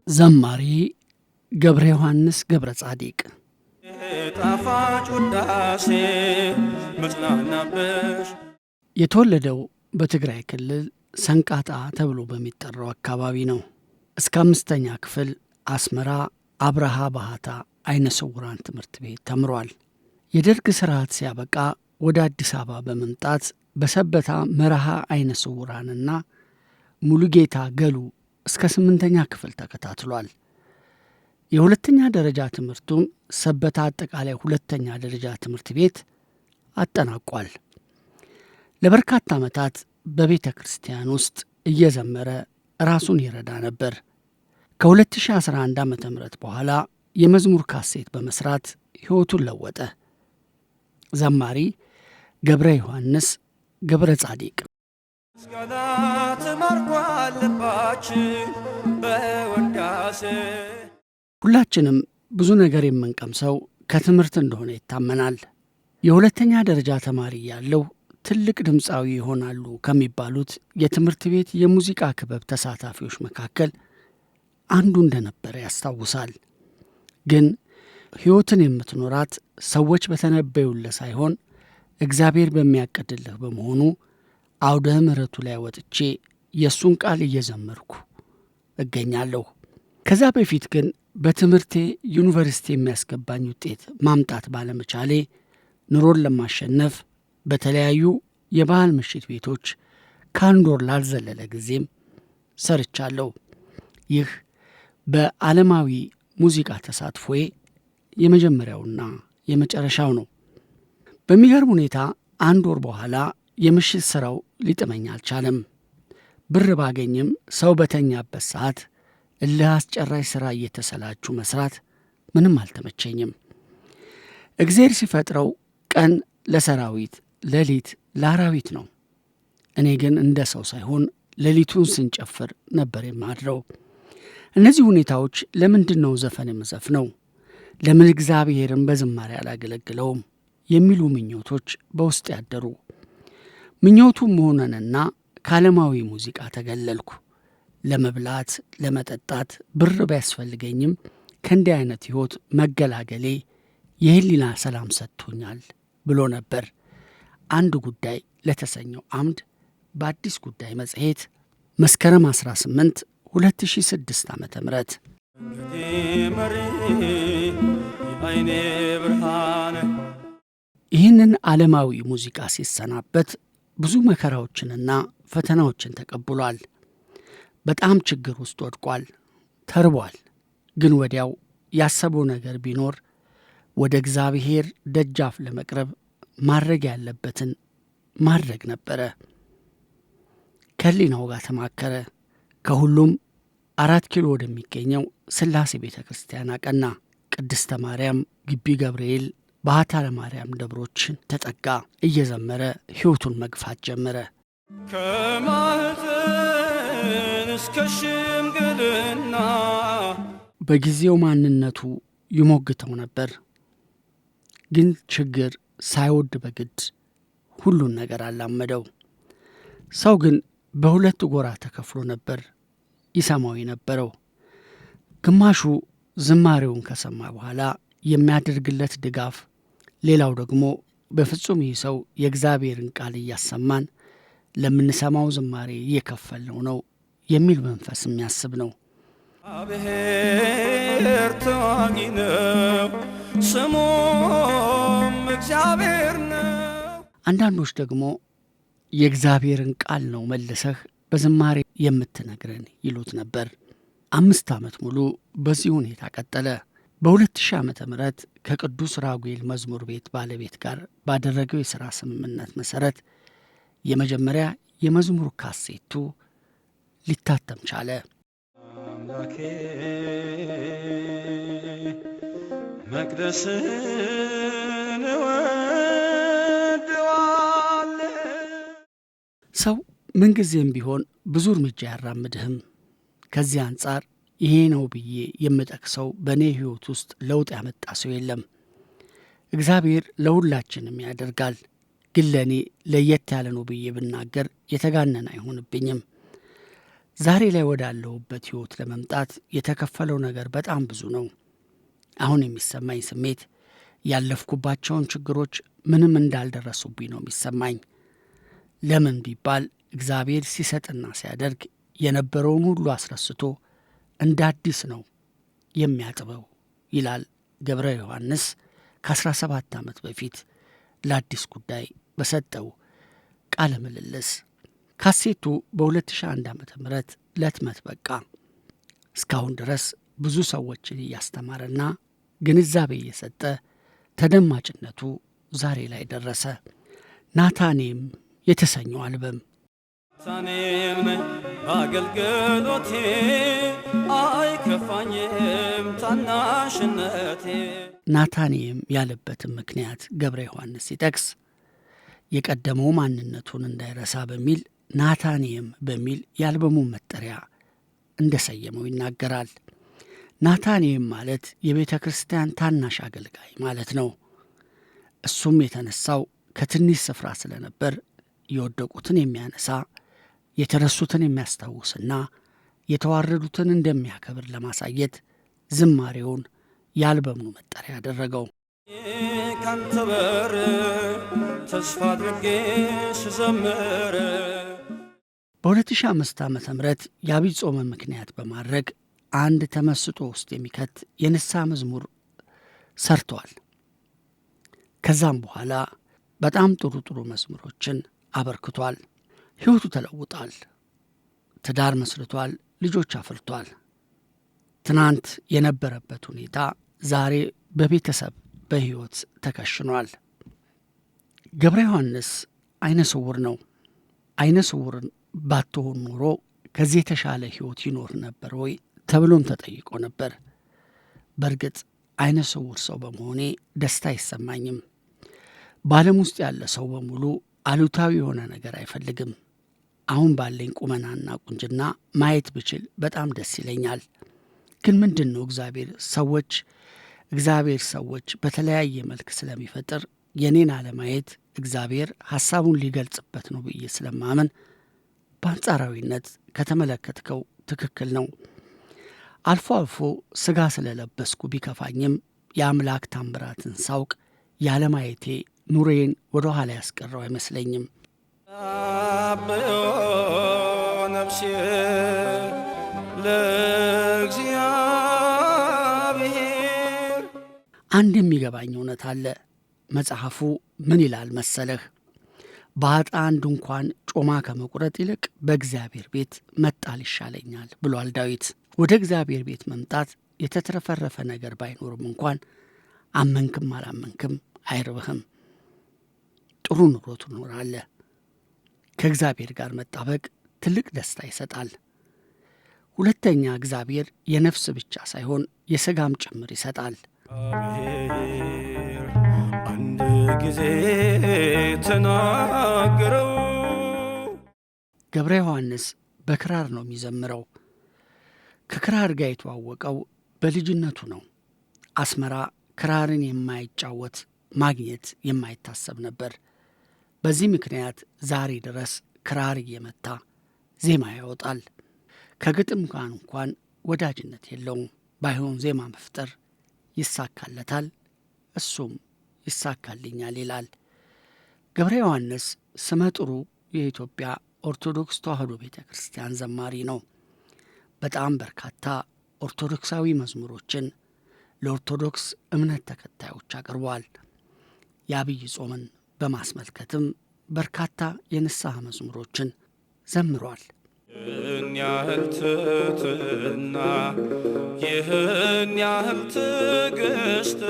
ዘማሪ ገብረ ዮሐንስ ገብረ ጻዲቅ ጣፋጭ ውዳሴ መጽናናበሽ። የተወለደው በትግራይ ክልል ሰንቃጣ ተብሎ በሚጠራው አካባቢ ነው። እስከ 5ኛ ክፍል አስመራ አብርሃ ባህታ አይነ ስውራን ትምህርት ቤት ተምሯል። የደርግ ስርዓት ሲያበቃ ወደ አዲስ አበባ በመምጣት በሰበታ መርሃ አይነ ስውራንና ሙሉጌታ ገሉ እስከ 8ኛ ክፍል ተከታትሏል። የሁለተኛ ደረጃ ትምህርቱን ሰበታ አጠቃላይ ሁለተኛ ደረጃ ትምህርት ቤት አጠናቋል። ለበርካታ ዓመታት በቤተ ክርስቲያን ውስጥ እየዘመረ ራሱን ይረዳ ነበር። ከ2011 ዓ.ም በኋላ የመዝሙር ካሴት በመስራት ሕይወቱን ለወጠ። ዘማሪ ገብረ ዮሐንስ ገብረ ጻዲቅ ምስጋና ተማርኳል ልባችን በወዳሴ። ሁላችንም ብዙ ነገር የምንቀምሰው ከትምህርት እንደሆነ ይታመናል። የሁለተኛ ደረጃ ተማሪ ያለው ትልቅ ድምፃዊ ይሆናሉ ከሚባሉት የትምህርት ቤት የሙዚቃ ክበብ ተሳታፊዎች መካከል አንዱ እንደነበረ ያስታውሳል። ግን ሕይወትን የምትኖራት ሰዎች በተነበዩልህ ሳይሆን እግዚአብሔር በሚያቀድልህ በመሆኑ አውደ ምሕረቱ ላይ ወጥቼ የእሱን ቃል እየዘመርኩ እገኛለሁ። ከዛ በፊት ግን በትምህርቴ ዩኒቨርሲቲ የሚያስገባኝ ውጤት ማምጣት ባለመቻሌ ኑሮን ለማሸነፍ በተለያዩ የባህል ምሽት ቤቶች ከአንድ ወር ላልዘለለ ጊዜም ሰርቻለሁ። ይህ በዓለማዊ ሙዚቃ ተሳትፎዬ የመጀመሪያውና የመጨረሻው ነው። በሚገርም ሁኔታ አንድ ወር በኋላ የምሽት ሥራው ሊጥመኝ አልቻለም። ብር ባገኝም ሰው በተኛበት ሰዓት እልህ አስጨራሽ ሥራ እየተሰላችሁ መሥራት ምንም አልተመቸኝም። እግዜር ሲፈጥረው ቀን ለሰራዊት ሌሊት ለአራዊት ነው። እኔ ግን እንደ ሰው ሳይሆን ሌሊቱን ስንጨፍር ነበር የማድረው። እነዚህ ሁኔታዎች ለምንድን ነው ዘፈን የምዘፍነው? ለምን እግዚአብሔርን በዝማሬ አላገለግለውም? የሚሉ ምኞቶች በውስጥ ያደሩ። ምኞቱም መሆነንና ከዓለማዊ ሙዚቃ ተገለልኩ። ለመብላት ለመጠጣት ብር ቢያስፈልገኝም ከእንዲህ አይነት ሕይወት መገላገሌ የህሊና ሰላም ሰጥቶኛል ብሎ ነበር አንድ ጉዳይ ለተሰኘው አምድ በአዲስ ጉዳይ መጽሔት መስከረም 18 2006 ዓ.ም አይኔ ብርሃን። ይህንን ዓለማዊ ሙዚቃ ሲሰናበት ብዙ መከራዎችንና ፈተናዎችን ተቀብሏል። በጣም ችግር ውስጥ ወድቋል፣ ተርቧል። ግን ወዲያው ያሰበው ነገር ቢኖር ወደ እግዚአብሔር ደጃፍ ለመቅረብ ማድረግ ያለበትን ማድረግ ነበረ። ከህሊናው ጋር ተማከረ። ከሁሉም 4 ኪሎ ወደሚገኘው ሥላሴ ቤተ ክርስቲያን አቀና። ቅድስተ ማርያም፣ ግቢ ገብርኤል፣ ባህታ ለማርያም ደብሮችን ተጠጋ። እየዘመረ ሕይወቱን መግፋት ጀመረ። ከማህፀን እስከ ሽምግልና በጊዜው ማንነቱ ይሞግተው ነበር። ግን ችግር ሳይወድ በግድ ሁሉን ነገር አላመደው። ሰው ግን በሁለት ጎራ ተከፍሎ ነበር ይሰማው የነበረው። ግማሹ ዝማሬውን ከሰማ በኋላ የሚያደርግለት ድጋፍ፣ ሌላው ደግሞ በፍጹም ይህ ሰው የእግዚአብሔርን ቃል እያሰማን ለምንሰማው ዝማሬ እየከፈልነው ነው የሚል መንፈስ የሚያስብ ነው። እግዚአብሔር ተዋጊ ነው፣ ስሙም እግዚአብሔር ነው። አንዳንዶች ደግሞ የእግዚአብሔርን ቃል ነው መልሰህ በዝማሬ የምትነግረን ይሉት ነበር። 5 ዓመት ሙሉ በዚህ ሁኔታ ቀጠለ። በ2000 ዓመተ ምህረት ከቅዱስ ራጉኤል መዝሙር ቤት ባለቤት ጋር ባደረገው የሥራ ስምምነት መሠረት የመጀመሪያ የመዝሙር ካሴቱ ሊታተም ቻለ። አምላኬ መቅደስን እወድዋለሁ። ሰው ምንጊዜም ቢሆን ብዙ እርምጃ ያራምድህም። ከዚህ አንጻር ይሄ ነው ብዬ የምጠቅሰው በእኔ ሕይወት ውስጥ ለውጥ ያመጣ ሰው የለም። እግዚአብሔር ለሁላችንም ያደርጋል። ግን ለእኔ ለየት ያለ ነው ብዬ ብናገር የተጋነን አይሆንብኝም። ዛሬ ላይ ወዳለሁበት ሕይወት ለመምጣት የተከፈለው ነገር በጣም ብዙ ነው። አሁን የሚሰማኝ ስሜት ያለፍኩባቸውን ችግሮች ምንም እንዳልደረሱብኝ ነው የሚሰማኝ። ለምን ቢባል እግዚአብሔር ሲሰጥና ሲያደርግ የነበረውን ሁሉ አስረስቶ እንደ አዲስ ነው የሚያጥበው ይላል ገብረ ዮሐንስ ከ17 ዓመት በፊት ለአዲስ ጉዳይ በሰጠው ቃለ ምልልስ። ካሴቱ በ2001 ዓ.ም ለህትመት በቃ። እስካሁን ድረስ ብዙ ሰዎችን እያስተማረና ግንዛቤ እየሰጠ ተደማጭነቱ ዛሬ ላይ ደረሰ። ናታኔም የተሰኘው አልበም ናታኔም ነኝ በአገልግሎቴ አይከፋኝም ታናሽነቴ። ናታኔም ያለበትን ምክንያት ገብረ ዮሐንስ ሲጠቅስ የቀደመው ማንነቱን እንዳይረሳ በሚል ናታኔም በሚል የአልበሙን መጠሪያ እንደሰየመው ይናገራል። ናታኔም ማለት የቤተ ክርስቲያን ታናሽ አገልጋይ ማለት ነው። እሱም የተነሳው ከትንሽ ስፍራ ስለነበር የወደቁትን የሚያነሳ የተረሱትን የሚያስታውስና የተዋረዱትን እንደሚያከብር ለማሳየት ዝማሬውን የአልበሙ መጠሪያ ያደረገው። ካንተ በር ተስፋ አድርጌ ስዘምር በ2005 ዓ.ም የአብይ ጾምን ምክንያት በማድረግ አንድ ተመስጦ ውስጥ የሚከት የንስሐ መዝሙር ሰርቷል። ከዛም በኋላ በጣም ጥሩ መዝሙሮችን አበርክቷል። ሕይወቱ ተለውጧል። ትዳር መስርቷል። ልጆች አፍርቷል። ትናንት የነበረበት ሁኔታ ዛሬ በቤተሰብ በሕይወት ተከሽኗል። ገብረ ዮሐንስ አይነ ስውር ነው። አይነ ስውር ባትሆን ኖሮ ከዚህ የተሻለ ሕይወት ይኖር ነበር ወይ ተብሎም ተጠይቆ ነበር። በእርግጥ አይነ ስውር ሰው በመሆኔ ደስታ አይሰማኝም። በዓለም ውስጥ ያለ ሰው በሙሉ አሉታዊ የሆነ ነገር አይፈልግም። አሁን ባለኝ ቁመናና ቁንጅና ማየት ብችል በጣም ደስ ይለኛል። ግን ምንድን ነው እግዚአብሔር ሰዎች በተለያየ መልክ ስለሚፈጥር የኔን አለማየት እግዚአብሔር ሐሳቡን ሊገልጽበት ነው ብዬ ስለማመን በአንጻራዊነት ከተመለከትከው ትክክል ነው። አልፎ አልፎ ሥጋ ስለለበስኩ ቢከፋኝም የአምላክ ታምራትን ሳውቅ ያለማየቴ ኑሬን ወደ ኋላ ያስቀረው አይመስለኝም። አብዮ ነፍሴ ለእግዚአብሔር። አንድ የሚገባኝ እውነት አለ። መጽሐፉ ምን ይላል መሰለህ? በኃጥአን ድንኳን ጮማ ከመቁረጥ ይልቅ በእግዚአብሔር ቤት መጣል ይሻለኛል ብሏል ዳዊት። ወደ እግዚአብሔር ቤት መምጣት የተትረፈረፈ ነገር ባይኖርም እንኳን አመንክም አላመንክም አይርብህም። ጥሩ ኑሮ ትኖራለህ። ከእግዚአብሔር ጋር መጣበቅ ትልቅ ደስታ ይሰጣል። ሁለተኛ እግዚአብሔር የነፍስ ብቻ ሳይሆን የሥጋም ጭምር ይሰጣል። እግዚአብሔር አንድ ጊዜ ተናገረው። ገብረ ዮሐንስ በክራር ነው የሚዘምረው። ከክራር ጋር የተዋወቀው በልጅነቱ ነው። አስመራ ክራርን የማይጫወት ማግኘት የማይታሰብ ነበር። በዚህ ምክንያት ዛሬ ድረስ ክራር እየመታ ዜማ ያወጣል። ከግጥም ጋር እንኳን ወዳጅነት የለውም። ባይሆን ዜማ መፍጠር ይሳካለታል፣ እሱም ይሳካልኛል ይላል። ገብረ ዮሐንስ ስመጥሩ የኢትዮጵያ ኦርቶዶክስ ተዋሕዶ ቤተ ክርስቲያን ዘማሪ ነው። በጣም በርካታ ኦርቶዶክሳዊ መዝሙሮችን ለኦርቶዶክስ እምነት ተከታዮች አቅርቧል። የአብይ ጾምን በማስመልከትም በርካታ የንስሐ መዝሙሮችን ዘምሯል። ይህን ያህል ትሕትና፣ ይህን ያህል ትዕግስት